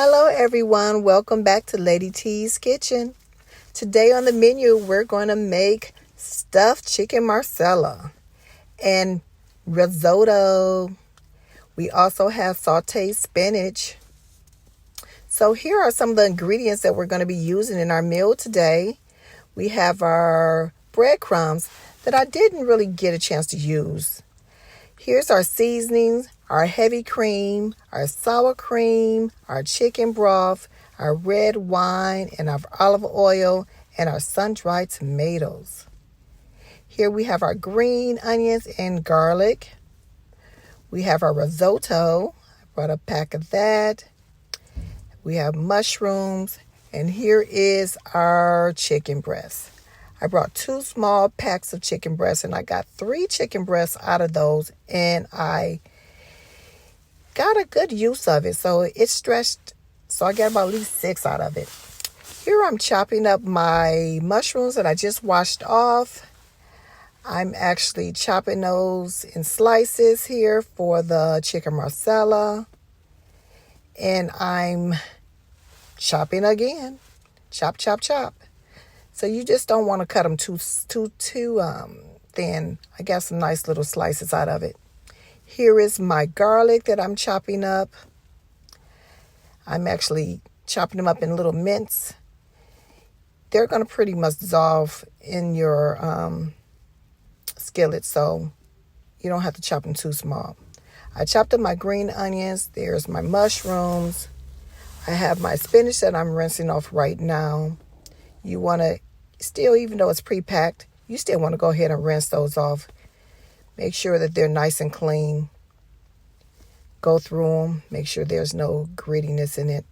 Hello everyone, welcome back to Lady T's Kitchen. Today on the menu we're going to make stuffed chicken marsala and risotto. We also have sautéed spinach. So here are some of the ingredients that we're going to be using in our meal today. We have our breadcrumbs that I didn't really get a chance to use. Here's our seasonings, our heavy cream, our sour cream, our chicken broth, our red wine, and our olive oil, and our sun-dried tomatoes. Here we have our green onions and garlic. We have our risotto. I brought a pack of that. We have mushrooms, and here is our chicken breast. I brought 2 small packs of chicken breasts, and I got 3 chicken breasts out of those, and I got a good use of it. So it stretched, so I got about at least 6 out of it. Here I'm chopping up my mushrooms that I just washed off. I'm actually chopping those in slices here for the chicken marsala. And I'm chopping again. Chop, chop, chop. So you just don't want to cut them too thin. I got some nice little slices out of it. Here is my garlic that I'm chopping up. I'm actually chopping them up in little mince. They're going to pretty much dissolve in your skillet, so you don't have to chop them too small. I chopped up my green onions. There's my mushrooms. I have my spinach that I'm rinsing off right now. You want to still, even though it's pre-packed, you still want to go ahead and rinse those off. Make sure that they're nice and clean. Go through them. Make sure there's no grittiness in it.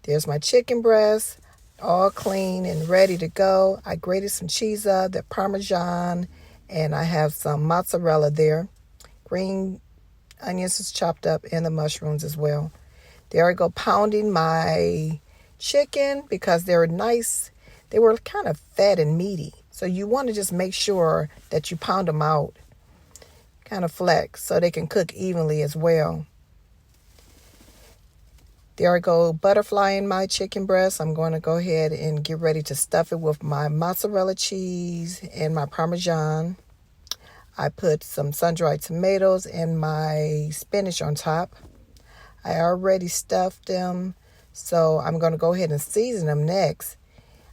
There's my chicken breast, all clean and ready to go. I grated some cheese up, the Parmesan, and I have some mozzarella there. Green onions is chopped up and the mushrooms as well. There I go, pounding my chicken because they're nice. They were kind of fat and meaty. So you want to just make sure that you pound them out kind of flat so they can cook evenly as well. There I go, butterflying my chicken breast. I'm going to go ahead and get ready to stuff it with my mozzarella cheese and my Parmesan. I put some sun-dried tomatoes and my spinach on top. I already stuffed them, so I'm going to go ahead and season them next.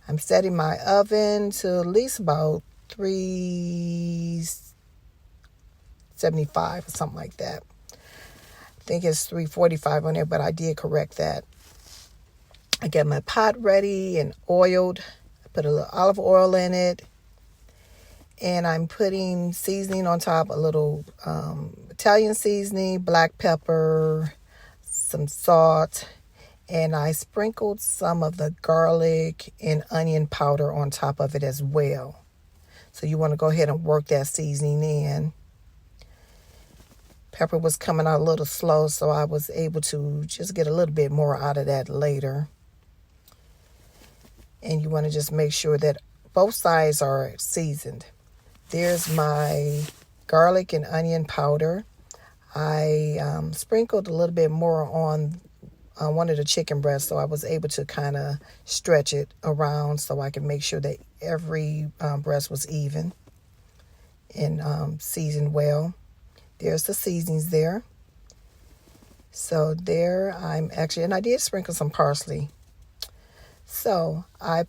I'm setting my oven to at least about 375 or something like that. I think it's 345 on there, but I did correct that. I got my pot ready and oiled. I put a little olive oil in it. And I'm putting seasoning on top, a little Italian seasoning, black pepper, some salt, and I sprinkled some of the garlic and onion powder on top of it as well. So you want to go ahead and work that seasoning in. Pepper was coming out a little slow, so I was able to just get a little bit more out of that later. And you want to just make sure that both sides are seasoned. There's my garlic and onion powder. I sprinkled a little bit more on one of the chicken breasts, so I was able to kind of stretch it around so I can make sure that every breast was even and seasoned well. There's the seasonings there. So there I'm actually, and I did sprinkle some parsley. So I'm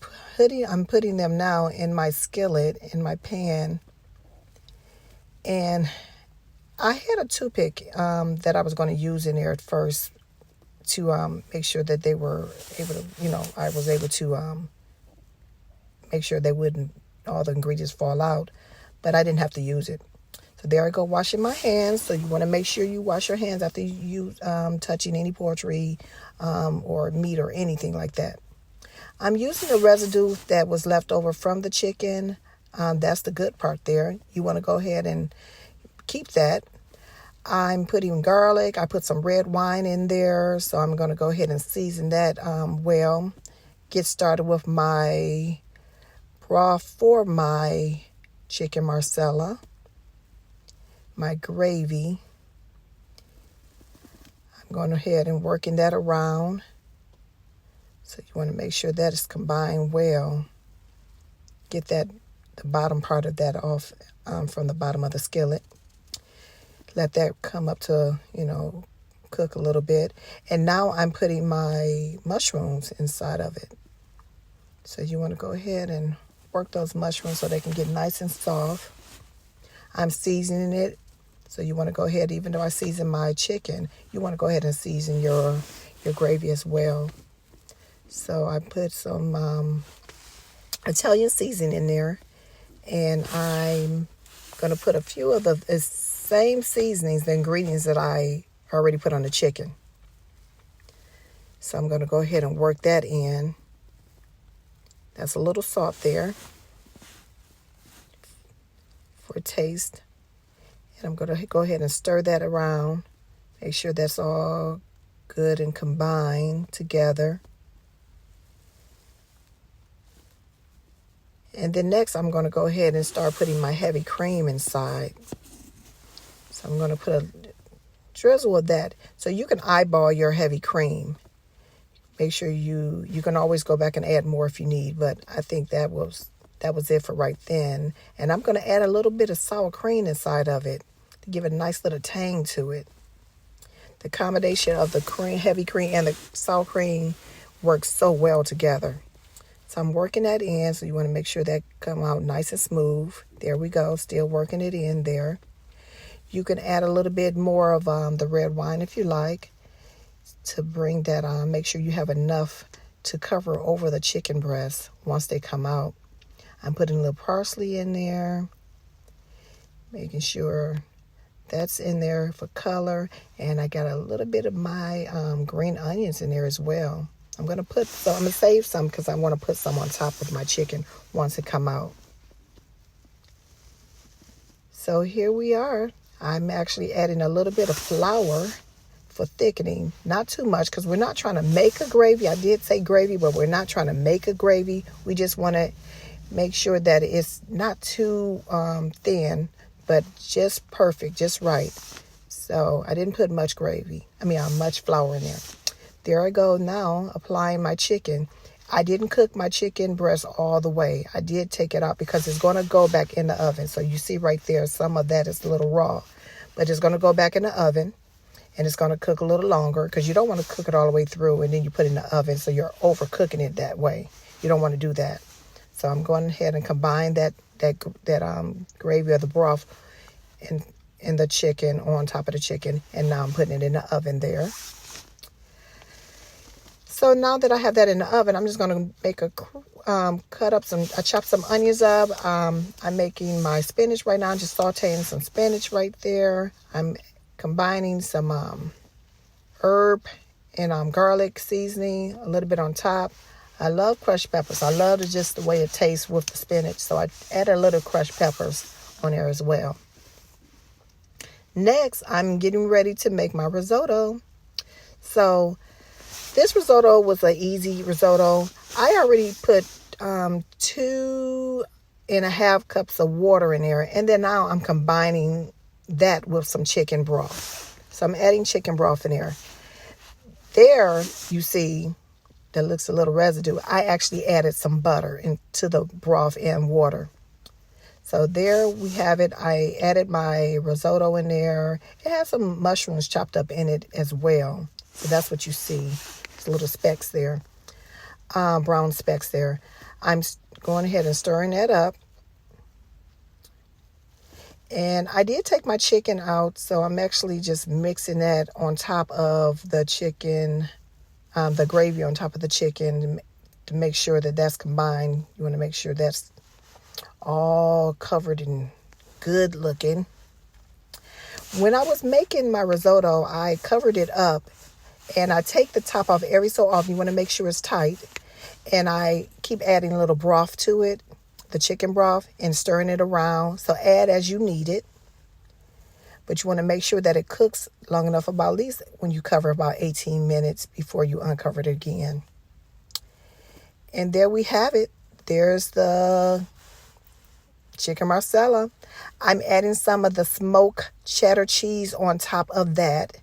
putting them now in my skillet, in my pan. And I had a toothpick that I was going to use in there at first to make sure that they were able to, I was able to make sure they wouldn't, all the ingredients fall out. But I didn't have to use it. So there I go, washing my hands. So you want to make sure you wash your hands after you touching any poultry or meat or anything like that. I'm using the residue that was left over from the chicken. That's the good part there. You want to go ahead and keep that. I'm putting garlic. I put some red wine in there. So I'm going to go ahead and season that well. Get started with my broth for my chicken marsala. My gravy. I'm going ahead and working that around. So you want to make sure that is combined well. Get the bottom part of that off from the bottom of the skillet. Let that come up to, cook a little bit. And now I'm putting my mushrooms inside of it. So you want to go ahead and work those mushrooms so they can get nice and soft. I'm seasoning it. So you want to go ahead, even though I season my chicken, you want to go ahead and season your gravy as well. So I put some Italian seasoning in there. And I'm going to put a few of the same seasonings, the ingredients that I already put on the chicken. So I'm going to go ahead and work that in. That's a little salt there for taste. And I'm going to go ahead and stir that around. Make sure that's all good and combined together. And then next, I'm going to go ahead and start putting my heavy cream inside. So I'm going to put a drizzle of that. So you can eyeball your heavy cream. Make sure you can always go back and add more if you need. But I think that was it for right then. And I'm going to add a little bit of sour cream inside of it to give it a nice little tang to it. The combination of the heavy cream and the sour cream works so well together. So I'm working that in, so you want to make sure that come out nice and smooth. There we go, still working it in there. You can add a little bit more of the red wine if you like to bring that on. Make sure you have enough to cover over the chicken breasts once they come out. I'm putting a little parsley in there, making sure that's in there for color. And I got a little bit of my green onions in there as well. I'm going to save some because I want to put some on top of my chicken once it come out. So here we are. I'm actually adding a little bit of flour for thickening. Not too much because we're not trying to make a gravy. I did say gravy, but we're not trying to make a gravy. We just want to make sure that it's not too thin, but just perfect, just right. So I didn't put much much flour in there. There I go now, applying my chicken. I didn't cook my chicken breast all the way. I did take it out because it's going to go back in the oven. So you see right there, some of that is a little raw. But it's going to go back in the oven, and it's going to cook a little longer because you don't want to cook it all the way through and then you put it in the oven. So you're overcooking it that way. You don't want to do that. So I'm going ahead and combine that gravy or the broth in the chicken on top of the chicken. And now I'm putting it in the oven there. So now that I have that in the oven, I'm just going to make I chop some onions up. I'm making my spinach right now. I'm just sauteing some spinach right there. I'm combining some herb and garlic seasoning, a little bit on top. I love crushed peppers. I love just the way it tastes with the spinach. So I add a little crushed peppers on there as well. Next, I'm getting ready to make my risotto. So this risotto was an easy risotto. I already put 2.5 cups of water in there. And then now I'm combining that with some chicken broth. So I'm adding chicken broth in there. There, you see, that looks a little residue. I actually added some butter into the broth and water. So there we have it. I added my risotto in there. It has some mushrooms chopped up in it as well. So that's what you see. There's little specks there, brown specks there. I'm going ahead and stirring that up. And I did take my chicken out, so I'm actually just mixing that on top of the chicken, the gravy on top of the chicken to make sure that that's combined. You want to make sure that's all covered and good looking. When I was making my risotto, I covered it up, and I take the top off every so often. You want to make sure it's tight. And I keep adding a little broth to it, the chicken broth, and stirring it around. So add as you need it. But you want to make sure that it cooks long enough, about at least when you cover about 18 minutes before you uncover it again. And there we have it. There's the Chicken Marsala. I'm adding some of the smoked cheddar cheese on top of that.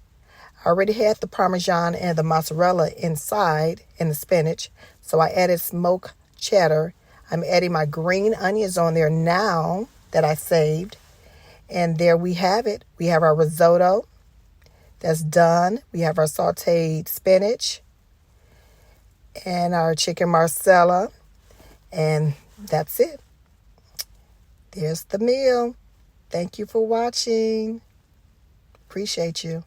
I already had the Parmesan and the mozzarella inside in the spinach, so I added smoked cheddar. I'm adding my green onions on there now that I saved. And there we have it. We have our risotto that's done. We have our sautéed spinach and our chicken marsala. And that's it. There's the meal. Thank you for watching. Appreciate you.